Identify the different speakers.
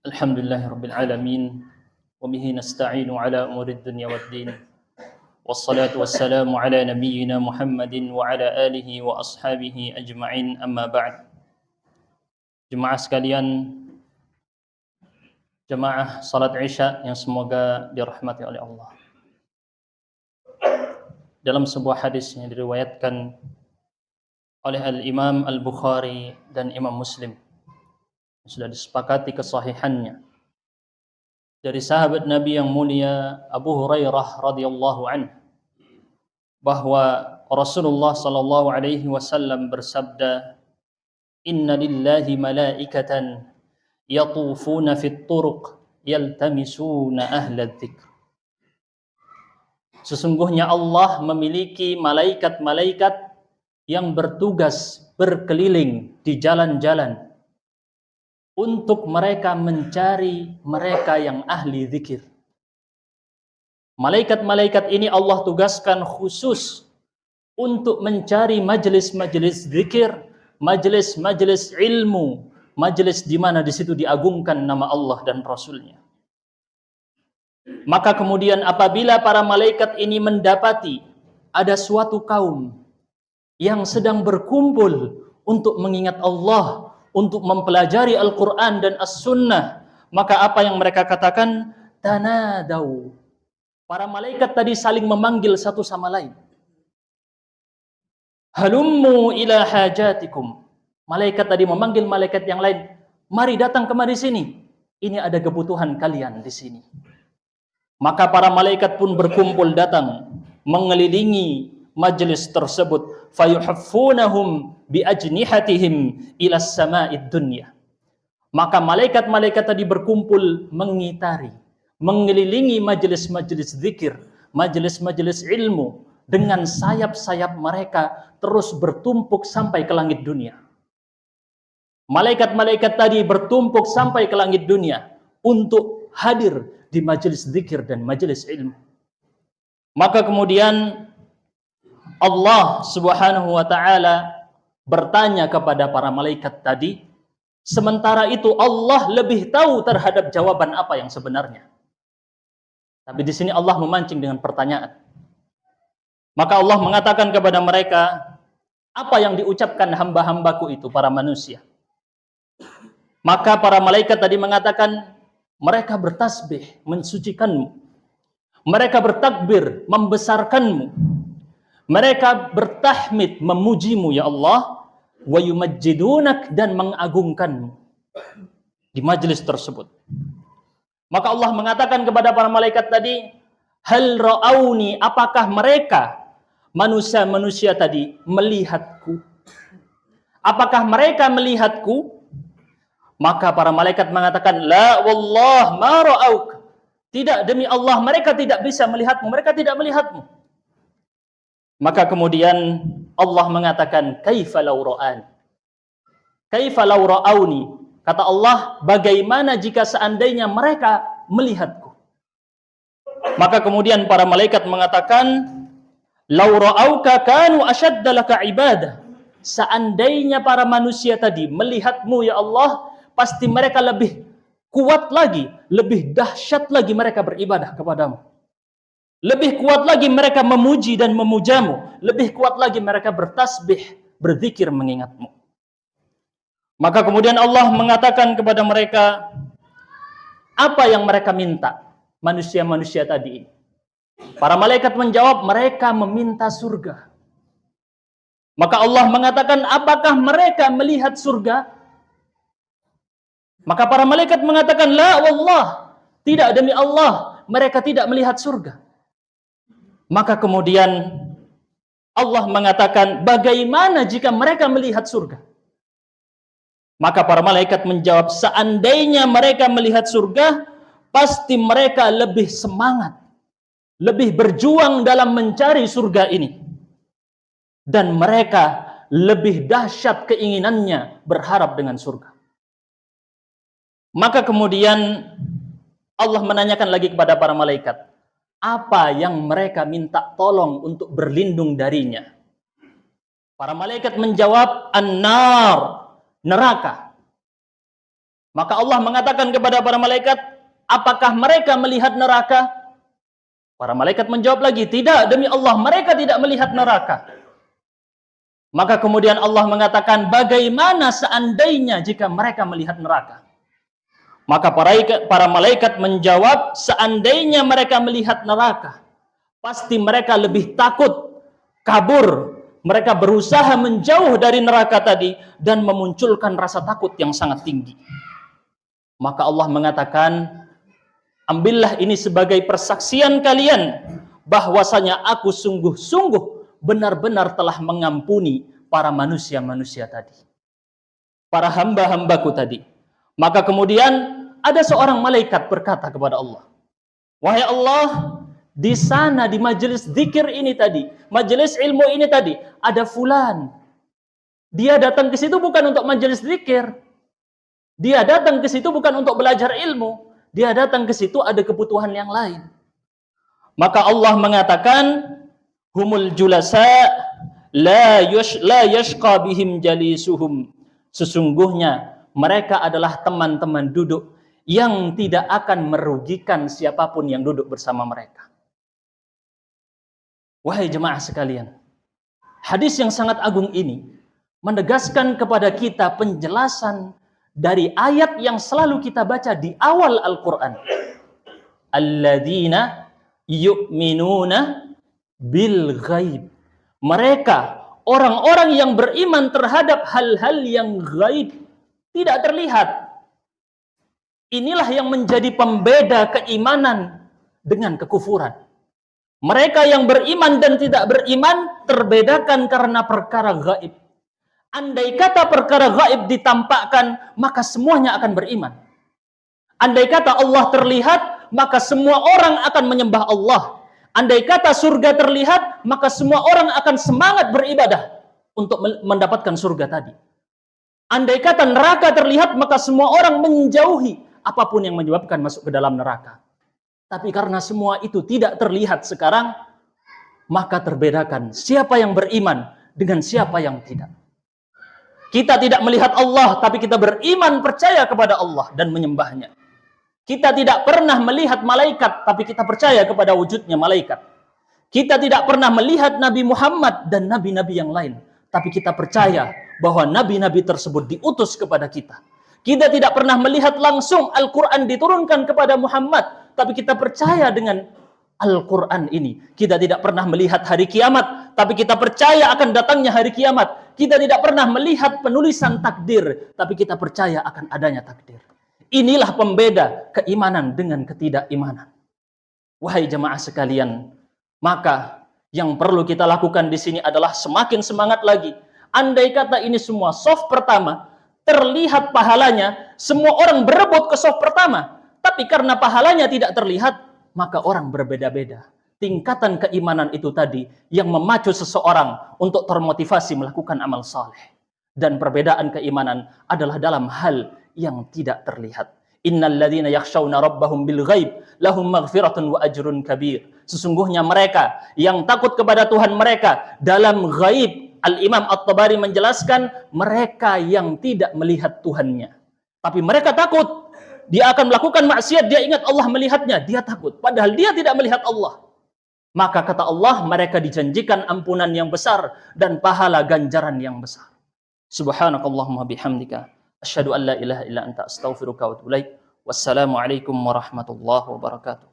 Speaker 1: Alhamdulillahirabbil alamin wa bihi nasta'inu ala umuri dunya waddin. Wassalatu wassalamu ala nabiyyina Muhammadin wa ala alihi wa ashabihi ajma'in, amma ba'd. Jemaah sekalian, jemaah salat Isya yang semoga dirahmati oleh Allah. Dalam sebuah hadis yang diriwayatkan oleh Al-Imam Al-Bukhari dan Imam Muslim, sudah disepakati kesahihannya, dari sahabat Nabi yang mulia Abu Hurairah radhiyallahu anhu, bahwa Rasulullah sallallahu alaihi wasallam bersabda, "Inna lillahi malaikatan yatufuna fit turuq yaltamisuna ahla dzikr." Sesungguhnya Allah memiliki malaikat-malaikat yang bertugas berkeliling di jalan-jalan untuk mereka mencari mereka yang ahli zikir. Malaikat-malaikat ini Allah tugaskan khusus untuk mencari majelis-majelis zikir, majelis-majelis ilmu, majelis di mana di situ diagungkan nama Allah dan Rasul-Nya. Maka kemudian apabila para malaikat ini mendapati ada suatu kaum yang sedang berkumpul untuk mengingat Allah, untuk mempelajari Al-Quran dan As-Sunnah, maka apa yang mereka katakan? Tanadau. Para malaikat tadi saling memanggil satu sama lain. Halummu ila hajatikum. Malaikat tadi memanggil malaikat yang lain, mari datang kemari sini. Ini ada kebutuhan kalian di sini. Maka para malaikat pun berkumpul datang mengelilingi majelis tersebut. Fayuhaffunahum biajnihatihim ila sama'id dunya. Maka malaikat-malaikat tadi berkumpul mengitari, mengelilingi majelis-majelis zikir, majelis-majelis ilmu, dengan sayap-sayap mereka terus bertumpuk sampai ke langit dunia. Malaikat-malaikat tadi bertumpuk sampai ke langit dunia untuk hadir di majelis zikir dan majelis ilmu. Maka kemudian Allah Subhanahu wa taala bertanya kepada para malaikat tadi, sementara itu Allah lebih tahu terhadap jawaban apa yang sebenarnya. Tapi di sini Allah memancing dengan pertanyaan. Maka Allah mengatakan kepada mereka, apa yang diucapkan hamba-hambaku itu, para manusia? Maka para malaikat tadi mengatakan, mereka bertasbih, mensucikanmu. Mereka bertakbir, membesarkanmu. Mereka bertahmid, memujimu ya Allah, wa yumajjidunak, dan mengagungkanmu di majelis tersebut. Maka Allah mengatakan kepada para malaikat tadi, hal ra'auni, apakah mereka manusia-manusia tadi melihatku? Apakah mereka melihatku? Maka para malaikat mengatakan, la wallah ma ra'auk. Tidak, demi Allah mereka tidak bisa melihatmu, mereka tidak melihatmu. Maka kemudian Allah mengatakan, kaifa law ra'an? Kaifa law ra'auni? Kata Allah, bagaimana jika seandainya mereka melihatku? Maka kemudian para malaikat mengatakan, law ra'auka kanu ashadda laka ibadah. Seandainya para manusia tadi melihatmu ya Allah, pasti mereka lebih kuat lagi, lebih dahsyat lagi mereka beribadah kepadamu. Lebih kuat lagi mereka memuji dan memujamu. Lebih kuat lagi mereka bertasbih, berzikir mengingatmu. Maka kemudian Allah mengatakan kepada mereka, apa yang mereka minta, manusia-manusia tadi ini? Para malaikat menjawab, mereka meminta surga. Maka Allah mengatakan, apakah mereka melihat surga? Maka para malaikat mengatakan, la wallah, tidak, demi Allah, mereka tidak melihat surga. Maka kemudian Allah mengatakan, bagaimana jika mereka melihat surga? Maka para malaikat menjawab, seandainya mereka melihat surga, pasti mereka lebih semangat, lebih berjuang dalam mencari surga ini. Dan mereka lebih dahsyat keinginannya berharap dengan surga. Maka kemudian Allah menanyakan lagi kepada para malaikat, apa yang mereka minta tolong untuk berlindung darinya? Para malaikat menjawab, an-nar, neraka. Maka Allah mengatakan kepada para malaikat, apakah mereka melihat neraka? Para malaikat menjawab lagi, tidak, demi Allah, mereka tidak melihat neraka. Maka kemudian Allah mengatakan, bagaimana seandainya jika mereka melihat neraka? Maka para malaikat menjawab, seandainya mereka melihat neraka, pasti mereka lebih takut, kabur. Mereka berusaha menjauh dari neraka tadi dan memunculkan rasa takut yang sangat tinggi. Maka Allah mengatakan, ambillah ini sebagai persaksian kalian bahwasanya aku sungguh-sungguh benar-benar telah mengampuni para manusia-manusia tadi, para hamba-hambaku tadi. Maka kemudian ada seorang malaikat berkata kepada Allah, wahai Allah, di sana di majelis zikir ini tadi, majelis ilmu ini tadi, ada fulan. Dia datang ke situ bukan untuk majelis zikir. Dia datang ke situ bukan untuk belajar ilmu. Dia datang ke situ ada kebutuhan yang lain. Maka Allah mengatakan, humul julasa la yashqa bihim jalisuhum. Sesungguhnya mereka adalah teman-teman duduk yang tidak akan merugikan siapapun yang duduk bersama mereka. Wahai jemaah sekalian, hadis yang sangat agung ini menegaskan kepada kita penjelasan dari ayat yang selalu kita baca di awal Al-Quran. Alladzina yu'minuna bil ghaib. Mereka, orang-orang yang beriman terhadap hal-hal yang gaib, tidak terlihat. Inilah yang menjadi pembeda keimanan dengan kekufuran. Mereka yang beriman dan tidak beriman terbedakan karena perkara gaib. Andai kata perkara gaib ditampakkan, maka semuanya akan beriman. Andai kata Allah terlihat, maka semua orang akan menyembah Allah. Andai kata surga terlihat, maka semua orang akan semangat beribadah untuk mendapatkan surga tadi. Andai kata neraka terlihat, maka semua orang menjauhi apapun yang menyebabkan masuk ke dalam neraka. Tapi karena semua itu tidak terlihat sekarang, maka terbedakan siapa yang beriman dengan siapa yang tidak. Kita tidak melihat Allah, tapi kita beriman percaya kepada Allah dan menyembahnya. Kita tidak pernah melihat malaikat, tapi kita percaya kepada wujudnya malaikat. Kita tidak pernah melihat Nabi Muhammad dan nabi-nabi yang lain, tapi kita percaya bahwa nabi-nabi tersebut diutus kepada kita. Kita tidak pernah melihat langsung Al-Quran diturunkan kepada Muhammad, tapi kita percaya dengan Al-Quran ini. Kita tidak pernah melihat hari kiamat, tapi kita percaya akan datangnya hari kiamat. Kita tidak pernah melihat penulisan takdir, tapi kita percaya akan adanya takdir. Inilah pembeda keimanan dengan ketidakimanan. Wahai jemaah sekalian, maka yang perlu kita lakukan di sini adalah semakin semangat lagi. Andai kata ini semua soft pertama, terlihat pahalanya, semua orang berebut ke soft pertama. Tapi karena pahalanya tidak terlihat, maka orang berbeda-beda. Tingkatan keimanan itu tadi yang memacu seseorang untuk termotivasi melakukan amal saleh. Dan perbedaan keimanan adalah dalam hal yang tidak terlihat. Innal ladzina yakhshawna rabbahum bil ghaib lahum maghfiratun wa ajrun kabir. Sesungguhnya mereka yang takut kepada Tuhan mereka dalam ghaib. Al-Imam At-Tabari menjelaskan mereka yang tidak melihat Tuhannya. Tapi mereka takut. Dia akan melakukan maksiat, dia ingat Allah melihatnya, dia takut. Padahal dia tidak melihat Allah. Maka kata Allah, mereka dijanjikan ampunan yang besar dan pahala ganjaran yang besar. Subhanakallahumma bihamdika. Asyhadu an la ilaha illa anta astaghfiruka wa atubu ilaik. Wassalamualaikum warahmatullahi wabarakatuh.